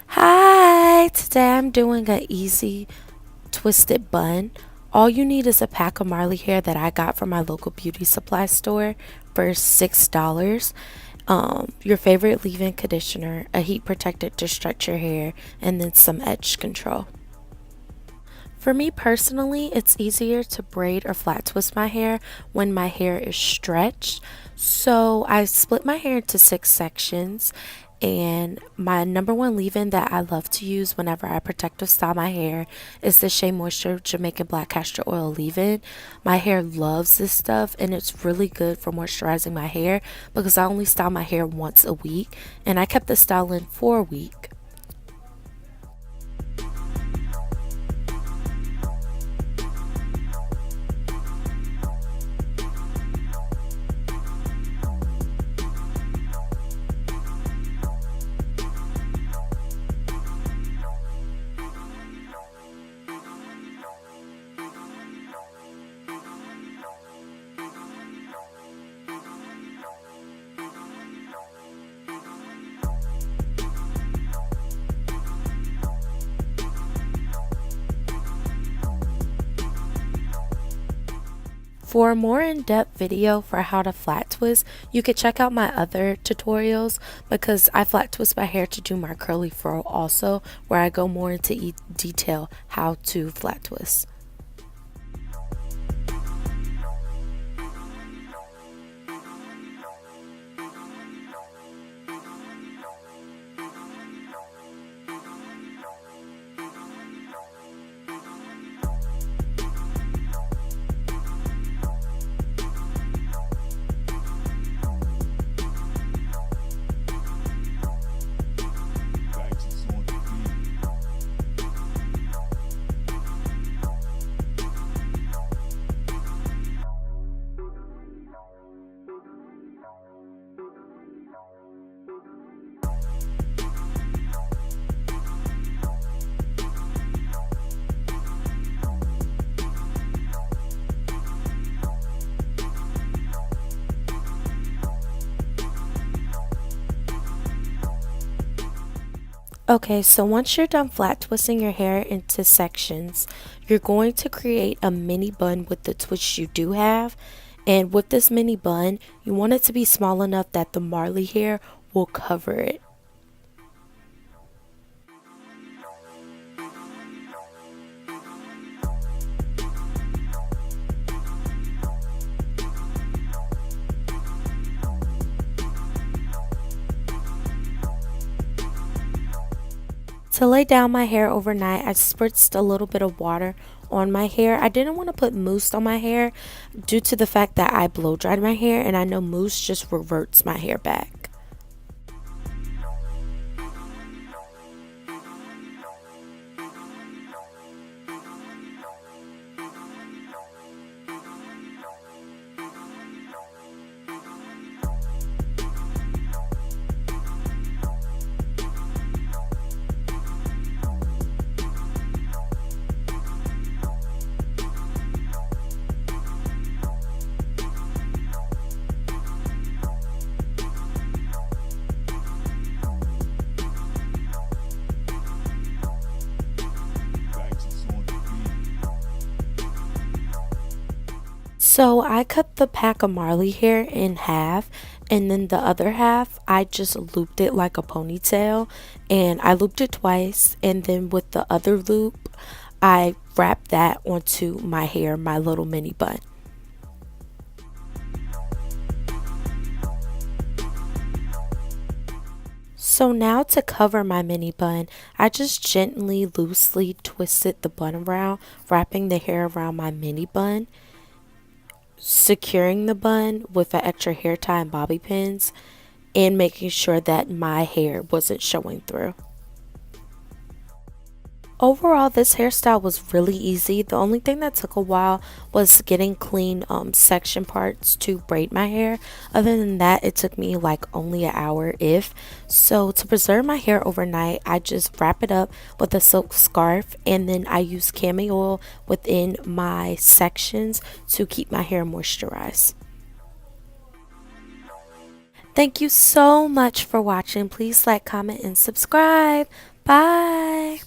Hi, today I'm doing an easy twisted bun. All you need is a pack of Marley hair that I got from my local beauty supply store for $6. Your favorite leave-in conditioner, a heat protector to stretch your hair, and then some edge control. For me personally, it's easier to braid or flat twist my hair when my hair is stretched. So I split my hair into 6 sections, and my number one leave-in that I love to use whenever I protective style my hair is the Shea Moisture Jamaican Black Castor Oil leave-in. My hair loves this stuff, and it's really good for moisturizing my hair because I only style my hair once a week, and I kept the style in for a week. For a more in-depth video for how to flat twist, you could check out my other tutorials because I flat twist my hair to do my curly fro also, where I go more into detail how to flat twist. Okay, so once you're done flat twisting your hair into sections, you're going to create a mini bun with the twist you do have. And with this mini bun, you want it to be small enough that the Marley hair will cover it. To lay down my hair overnight, I spritzed a little bit of water on my hair. I didn't want to put mousse on my hair due to the fact that I blow dried my hair, and I know mousse just reverts my hair back. So I cut the pack of Marley hair in half, and then the other half I just looped it like a ponytail, and I looped it twice, and then with the other loop I wrapped that onto my hair, my little mini bun. So now to cover my mini bun, I just gently loosely twisted the bun around, wrapping the hair around my mini bun, securing the bun with an extra hair tie and bobby pins, and making sure that my hair wasn't showing through. Overall, this hairstyle was really easy. The only thing that took a while was getting clean section parts to braid my hair. Other than that, it took me like only an hour if. So to preserve my hair overnight, I just wrap it up with a silk scarf and then I use cami oil within my sections to keep my hair moisturized. Thank you so much for watching. Please like, comment, and subscribe. Bye.